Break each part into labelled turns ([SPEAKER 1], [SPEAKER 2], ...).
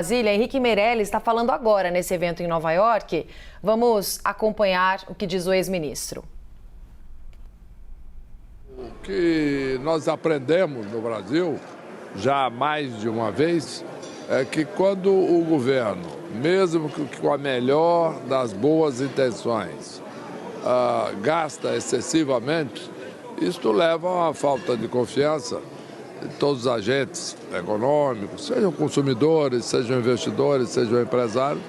[SPEAKER 1] Brasília, Henrique Meirelles está falando agora nesse evento em Nova York. Vamos acompanhar o que diz o ex-ministro.
[SPEAKER 2] O que nós aprendemos no Brasil, já mais de uma vez, é que quando o governo, mesmo que com a melhor das boas intenções, gasta excessivamente, isto leva a uma falta de confiança de todos os agentes econômicos, sejam consumidores, sejam investidores, sejam empresários,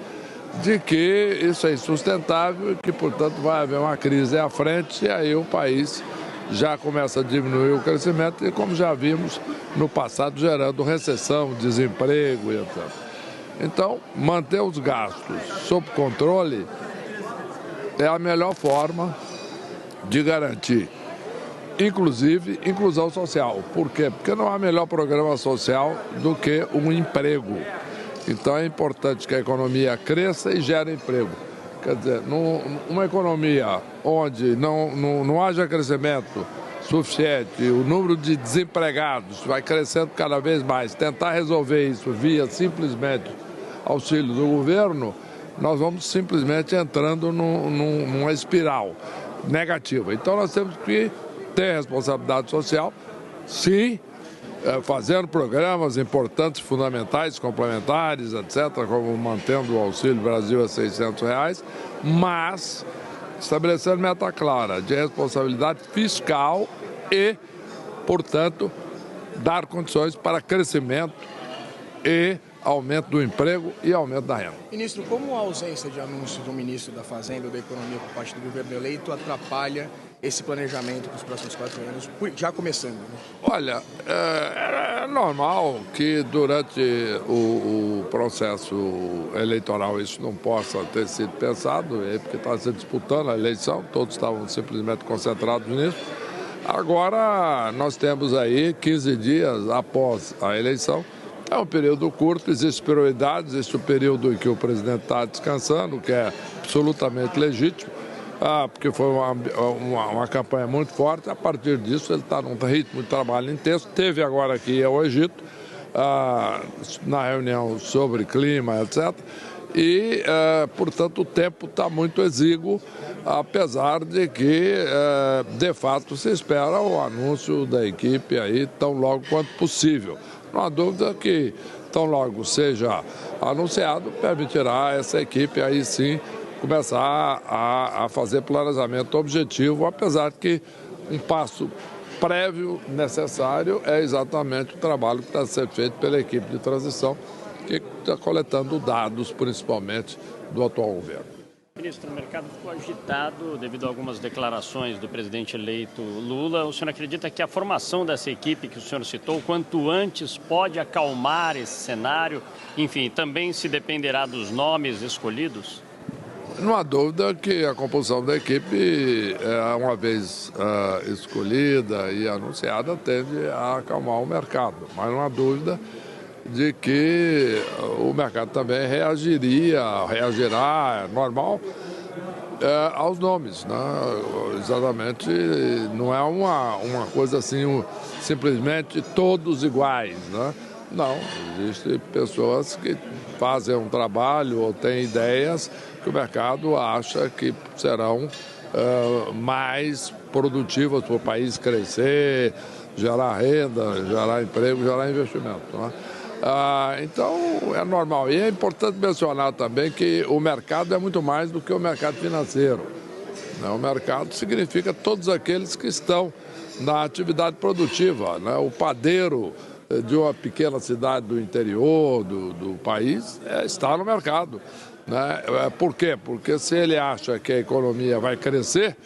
[SPEAKER 2] de que isso é insustentável e que, portanto, vai haver uma crise à frente e aí o país já começa a diminuir o crescimento e, como já vimos no passado, gerando recessão, desemprego e etc. Então, manter os gastos sob controle é a melhor forma de garantir, inclusive, inclusão social. Por quê? Porque não há melhor programa social do que um emprego. Então é importante que a economia cresça e gere emprego. Quer dizer, numa economia onde não haja crescimento suficiente, o número de desempregados vai crescendo cada vez mais, tentar resolver isso via simplesmente auxílio do governo, nós vamos simplesmente entrando numa espiral negativa. Então nós temos que ter responsabilidade social, sim, fazendo programas importantes, fundamentais, complementares, etc., como mantendo o Auxílio Brasil a R$600, mas estabelecendo meta clara de responsabilidade fiscal e, portanto, dar condições para crescimento e aumento do emprego e aumento da renda.
[SPEAKER 3] Ministro, como a ausência de anúncio do ministro da Fazenda ou da Economia por parte do governo eleito atrapalha esse planejamento para os próximos 4 anos, já começando? Né?
[SPEAKER 2] Olha, é normal que durante o processo eleitoral isso não possa ter sido pensado, porque está se disputando a eleição, todos estavam simplesmente concentrados nisso. Agora nós temos aí 15 dias após a eleição. É um período curto, existem prioridades, existe o período em que o presidente está descansando, que é absolutamente legítimo, porque foi uma campanha muito forte. A partir disso, ele está num ritmo de trabalho intenso. Teve agora aqui ao Egito, na reunião sobre clima, etc. E, portanto, o tempo está muito exíguo, apesar de que, de fato, se espera o anúncio da equipe aí tão logo quanto possível. Não há dúvida que, tão logo seja anunciado, permitirá essa equipe aí sim começar a fazer planejamento objetivo, apesar que um passo prévio necessário é exatamente o trabalho que está sendo feito pela equipe de transição, que está coletando dados, principalmente, do atual governo.
[SPEAKER 4] Ministro, o mercado ficou agitado devido a algumas declarações do presidente eleito Lula. O senhor acredita que a formação dessa equipe que o senhor citou, quanto antes, pode acalmar esse cenário? Enfim, também se dependerá dos nomes escolhidos?
[SPEAKER 2] Não há dúvida que a composição da equipe, uma vez escolhida e anunciada, tende a acalmar o mercado. Mas não há dúvida de que o mercado também reagirá, normal, aos nomes, né? Exatamente, não é uma coisa assim, simplesmente todos iguais, né? Não, existem pessoas que fazem um trabalho ou têm ideias que o mercado acha que serão mais produtivas para o país crescer, gerar renda, gerar emprego, gerar investimento, né? Então, é normal. E é importante mencionar também que o mercado é muito mais do que o mercado financeiro. O mercado significa todos aqueles que estão na atividade produtiva, né? O padeiro de uma pequena cidade do interior do país está no mercado, né? Por quê? Porque se ele acha que a economia vai crescer,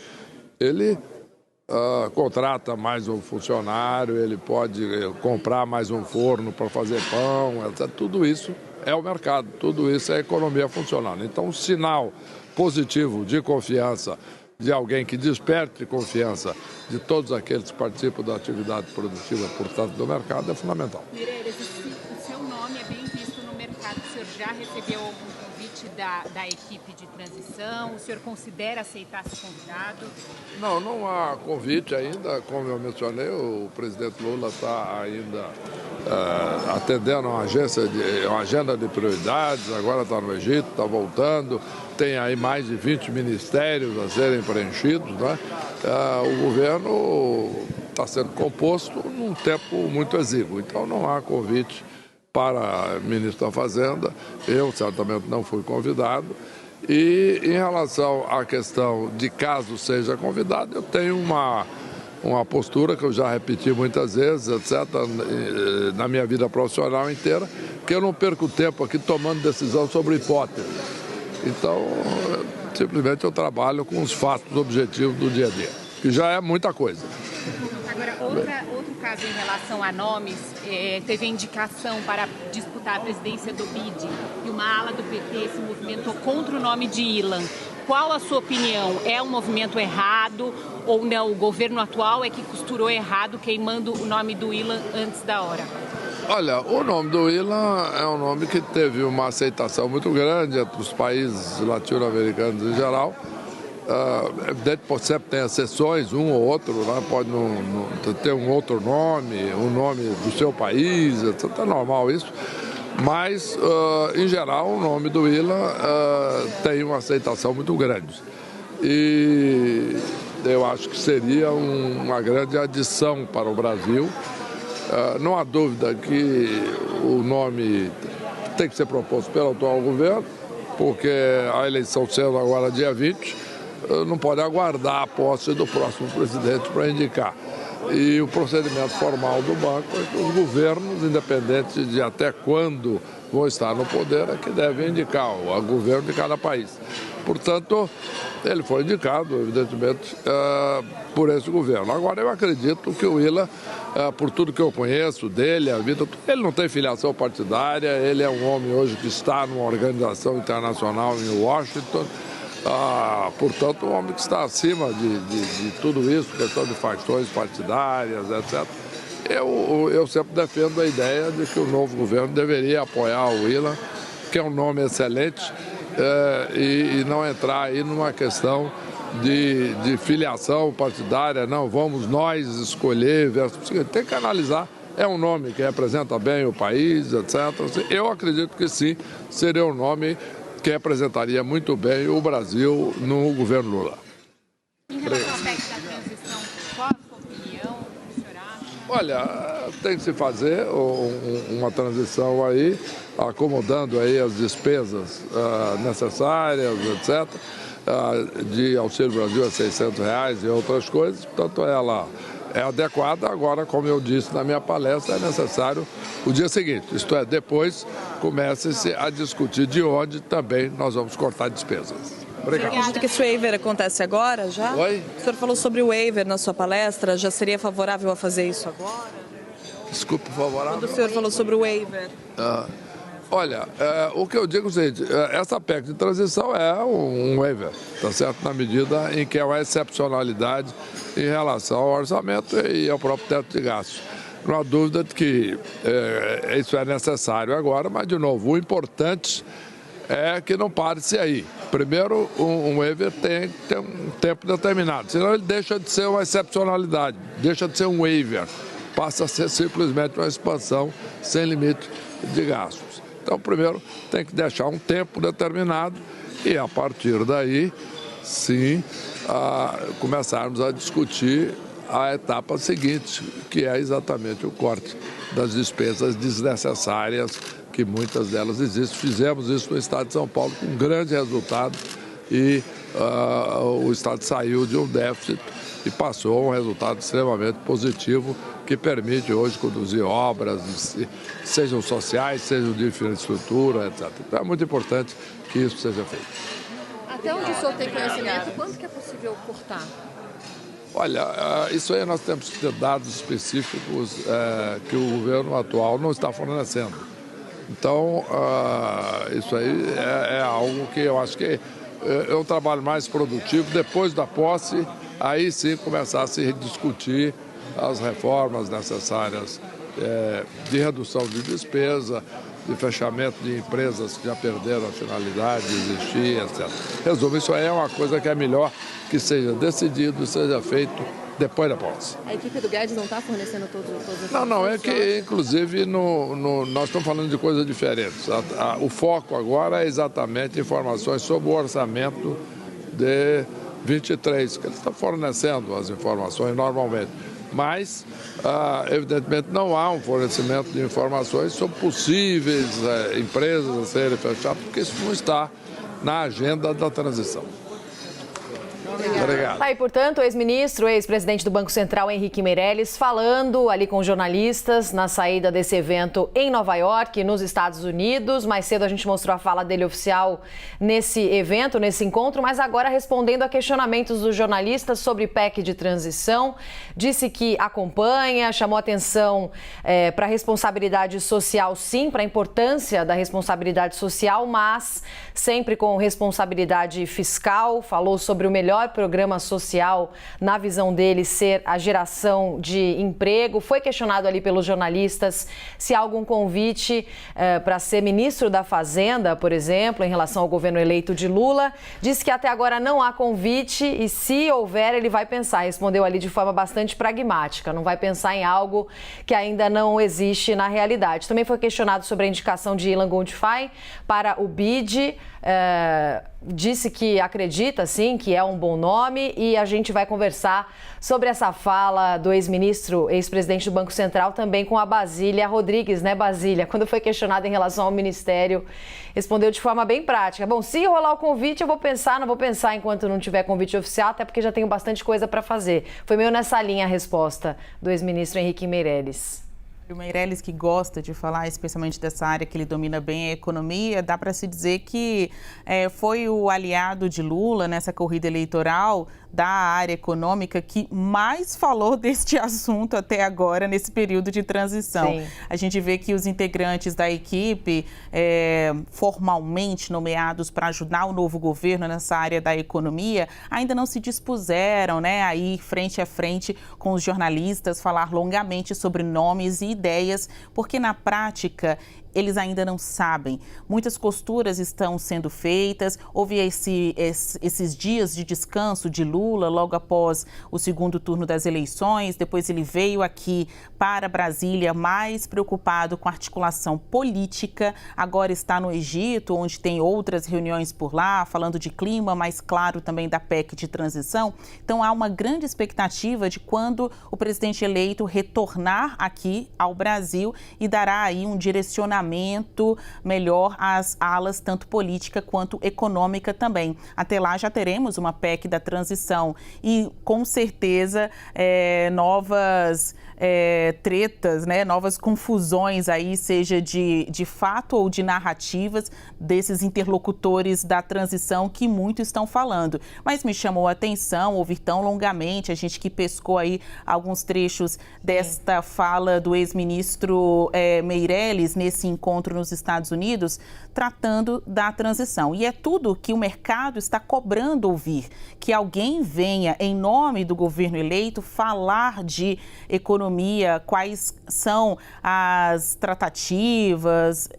[SPEAKER 2] ele contrata mais um funcionário, ele pode comprar mais um forno para fazer pão, etc. Tudo isso é o mercado, tudo isso é a economia funcionando. Então, um sinal positivo de confiança de alguém que desperte confiança de todos aqueles que participam da atividade produtiva, portanto, do mercado, é fundamental.
[SPEAKER 5] Meirelles, o seu nome é bem visto no mercado. O senhor já recebeu algum convite da equipe de transição? O senhor considera aceitar ser convidado?
[SPEAKER 2] Não há convite ainda. Como eu mencionei, o presidente Lula está ainda atendendo uma agenda de prioridades, agora está no Egito, está voltando, tem aí mais de 20 ministérios a serem preenchidos, né? O governo está sendo composto num tempo muito exíguo, então não há convite para ministro da Fazenda, eu certamente não fui convidado. E em relação à questão de caso seja convidado, eu tenho uma postura que eu já repeti muitas vezes, etc., na minha vida profissional inteira, que eu não perco tempo aqui tomando decisão sobre hipóteses. Então, simplesmente eu trabalho com os fatos objetivos do dia a dia, que já é muita coisa.
[SPEAKER 5] Agora, outro caso em relação a nomes, teve a indicação para disputar a presidência do BID e uma ala do PT se movimentou contra o nome de Ilan. Qual a sua opinião? É um movimento errado ou não? O governo atual é que costurou errado, queimando o nome do Ilan antes da hora?
[SPEAKER 2] Olha, o nome do Ilan é um nome que teve uma aceitação muito grande entre os países latino-americanos em geral. É evidente que sempre tem exceções, um ou outro, né? Pode não ter um outro nome, um nome do seu país, etc. É normal isso. Mas, em geral, o nome do Ilan tem uma aceitação muito grande. E eu acho que seria uma grande adição para o Brasil. Não há dúvida que o nome tem que ser proposto pelo atual governo, porque a eleição sendo agora dia 20, não pode aguardar a posse do próximo presidente para indicar. E o procedimento formal do banco é que os governos, independente de até quando vão estar no poder, é que devem indicar o governo de cada país. Portanto, ele foi indicado, evidentemente, por esse governo. Agora, eu acredito que o Ilan, por tudo que eu conheço dele, a vida, ele não tem filiação partidária, ele é um homem hoje que está numa organização internacional em Washington. Portanto, um homem que está acima de tudo isso, questão de facções partidárias, etc. Eu sempre defendo a ideia de que o novo governo deveria apoiar o Ilan, que é um nome excelente, e não entrar aí numa questão de filiação partidária. Não, vamos nós escolher, tem que analisar. É um nome que representa bem o país, etc. Eu acredito que sim, seria um nome que representaria muito bem o Brasil no governo Lula.
[SPEAKER 5] Em relação ao PEC da transição, qual a sua opinião? O que o senhor acha?
[SPEAKER 2] Olha, tem que se fazer uma transição aí, acomodando aí as despesas necessárias, etc., de Auxílio Brasil a R$600 e outras coisas. Portanto, ela é adequada. Agora, como eu disse na minha palestra, é necessário o dia seguinte, isto é, depois comece-se a discutir de onde também nós vamos cortar despesas. Obrigado.
[SPEAKER 6] Você acredita que esse waiver acontece agora já?
[SPEAKER 2] Oi?
[SPEAKER 6] O senhor falou sobre o waiver na sua palestra, já seria favorável a fazer isso agora?
[SPEAKER 2] Desculpe, favorável.
[SPEAKER 6] Quando o senhor falou sobre o waiver.
[SPEAKER 2] Olha, o que eu digo é o seguinte, essa PEC de transição é um waiver, tá certo? Na medida em que é uma excepcionalidade em relação ao orçamento e ao próprio teto de gastos. Não há dúvida de que isso é necessário agora, mas, de novo, o importante é que não pare-se aí. Primeiro, um waiver tem que ter um tempo determinado, senão ele deixa de ser uma excepcionalidade, deixa de ser um waiver, passa a ser simplesmente uma expansão sem limite de gastos. Então, primeiro, tem que deixar um tempo determinado e, a partir daí, sim, começarmos a discutir a etapa seguinte, que é exatamente o corte das despesas desnecessárias, que muitas delas existem. Fizemos isso no Estado de São Paulo com um grande resultado e o Estado saiu de um déficit e passou a um resultado extremamente positivo que permite hoje conduzir obras, sejam sociais, sejam de infraestrutura, etc. Então é muito importante que isso seja feito.
[SPEAKER 7] Até onde o senhor tem conhecimento, quanto que é possível cortar?
[SPEAKER 2] Olha, isso aí nós temos que ter dados específicos que o governo atual não está fornecendo. Então, isso aí é algo que eu acho que é um trabalho mais produtivo. Depois da posse, aí sim começar a se discutir as reformas necessárias de redução de despesa, de fechamento de empresas que já perderam a finalidade de existir, etc. Resumo, isso aí é uma coisa que é melhor que seja decidido e seja feito depois da posse.
[SPEAKER 7] A equipe do Guedes não está fornecendo todos os...
[SPEAKER 2] Não, é que inclusive nós estamos falando de coisas diferentes. O foco agora é exatamente informações sobre o orçamento de 23, que eles estão fornecendo as informações normalmente. Mas, evidentemente, não há um fornecimento de informações sobre possíveis empresas a serem fechadas, porque isso não está na agenda da transição. Obrigado.
[SPEAKER 1] Tá aí, portanto, o ex-ministro, ex-presidente do Banco Central, Henrique Meirelles, falando ali com jornalistas na saída desse evento em Nova York, nos Estados Unidos. Mais cedo a gente mostrou a fala dele oficial nesse evento, nesse encontro, mas agora respondendo a questionamentos dos jornalistas sobre PEC de transição. Disse que acompanha, chamou atenção para a responsabilidade social, sim, para a importância da responsabilidade social, mas sempre com responsabilidade fiscal. Falou sobre o melhor programa social, na visão dele, ser a geração de emprego. Foi questionado ali pelos jornalistas se há algum convite para ser ministro da Fazenda, por exemplo, em relação ao governo eleito de Lula. Disse que até agora não há convite e, se houver, ele vai pensar. Respondeu ali de forma bastante pragmática, não vai pensar em algo que ainda não existe na realidade. Também foi questionado sobre a indicação de Ilan Gondifai para o BID. Disse que acredita, sim, que é um bom nome, e a gente vai conversar sobre essa fala do ex-ministro, ex-presidente do Banco Central, também com a Basília Rodrigues, né, Basília? Quando foi questionada em relação ao ministério, respondeu de forma bem prática. Bom, se rolar o convite, eu vou pensar, não vou pensar enquanto não tiver convite oficial, até porque já tenho bastante coisa para fazer. Foi meio nessa linha a resposta do ex-ministro Henrique Meirelles.
[SPEAKER 8] O Meirelles, que gosta de falar especialmente dessa área que ele domina bem, a economia, dá para se dizer que foi o aliado de Lula nessa corrida eleitoral da área econômica que mais falou deste assunto até agora, nesse período de transição. Sim. A gente vê que os integrantes da equipe, formalmente nomeados para ajudar o novo governo nessa área da economia, ainda não se dispuseram, né, a ir frente a frente com os jornalistas, falar longamente sobre nomes e ideias, porque na prática eles ainda não sabem. Muitas costuras estão sendo feitas. Houve esses dias de descanso de Lula logo após o segundo turno das eleições. Depois ele veio aqui para Brasília mais preocupado com a articulação política. Agora está no Egito, onde tem outras reuniões por lá, falando de clima, mas claro também da PEC de transição. Então há uma grande expectativa de quando o presidente eleito retornar aqui ao Brasil e dará aí um direcionamento melhor às alas, tanto política quanto econômica também. Até lá já teremos uma PEC da transição e, com certeza, novas tretas, né, novas confusões aí, seja de fato ou de narrativas desses interlocutores da transição que muito estão falando. Mas me chamou a atenção ouvir tão longamente, a gente que pescou aí alguns trechos desta fala do ex-ministro Meirelles nesse encontro nos Estados Unidos, tratando da transição. E é tudo que o mercado está cobrando ouvir, que alguém venha, em nome do governo eleito, falar de economia, quais são as tratativas,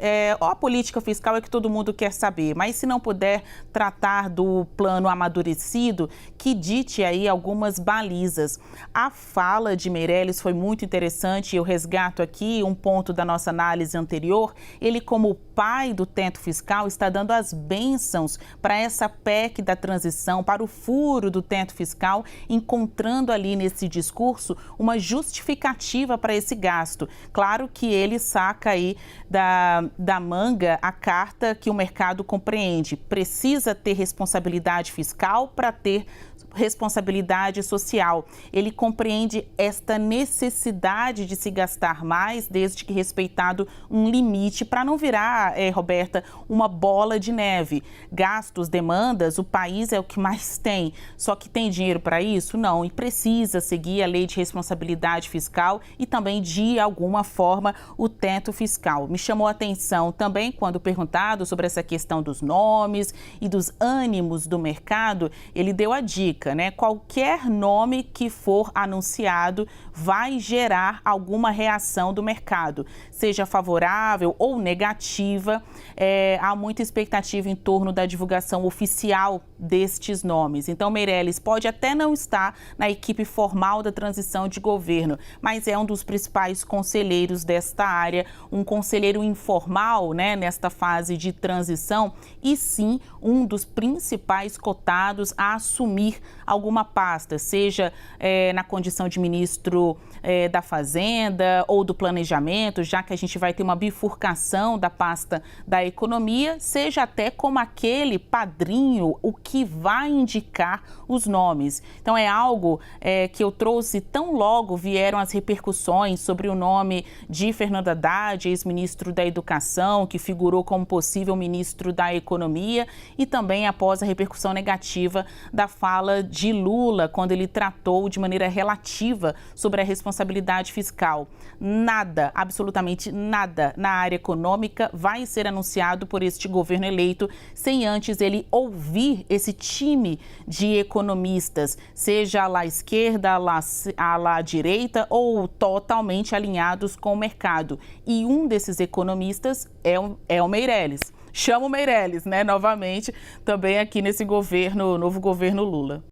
[SPEAKER 8] a política fiscal é que todo mundo quer saber, mas se não puder tratar do plano amadurecido, que dite aí algumas balizas. A fala de Meirelles foi muito interessante, eu resgato aqui um ponto da nossa análise anterior. Ele, como pai do teto fiscal, está dando as bênçãos para essa PEC da transição, para o furo do teto fiscal, encontrando ali nesse discurso uma justificativa para esse gasto. Claro que ele saca aí da manga a carta que o mercado compreende. Precisa ter responsabilidade fiscal para ter responsabilidade social. Ele compreende esta necessidade de se gastar mais, desde que respeitado um limite, para não virar, Roberta, uma bola de neve. Gastos, demandas, o país é o que mais tem. Só que tem dinheiro para isso? Não. E precisa seguir a lei de responsabilidade fiscal e também, de alguma forma, o teto fiscal. Me chamou a atenção também, quando perguntado sobre essa questão dos nomes e dos ânimos do mercado, ele deu a dica, né? Qualquer nome que for anunciado vai gerar alguma reação do mercado, seja favorável favorável ou negativa, há muita expectativa em torno da divulgação oficial destes nomes. Então, Meirelles pode até não estar na equipe formal da transição de governo, mas é um dos principais conselheiros desta área, um conselheiro informal, né, nesta fase de transição, e sim um dos principais cotados a assumir alguma pasta, seja na condição de ministro da Fazenda ou do Planejamento, já que a gente vai ter uma bifurcação da pasta da Economia, seja até como aquele padrinho, o que vai indicar os nomes. Então é algo que eu trouxe tão logo vieram as repercussões sobre o nome de Fernando Haddad, ex-ministro da Educação, que figurou como possível ministro da Economia, e também após a repercussão negativa da fala de Lula, quando ele tratou de maneira relativa sobre a responsabilidade fiscal. Nada, absolutamente nada na área econômica vai ser anunciado por este governo eleito sem antes ele ouvir esse time de economistas, seja à la esquerda, à la direita ou totalmente alinhados com o mercado. E um desses economistas é o Meirelles. Chamo o Meirelles, né, novamente, também aqui nesse governo, novo governo Lula.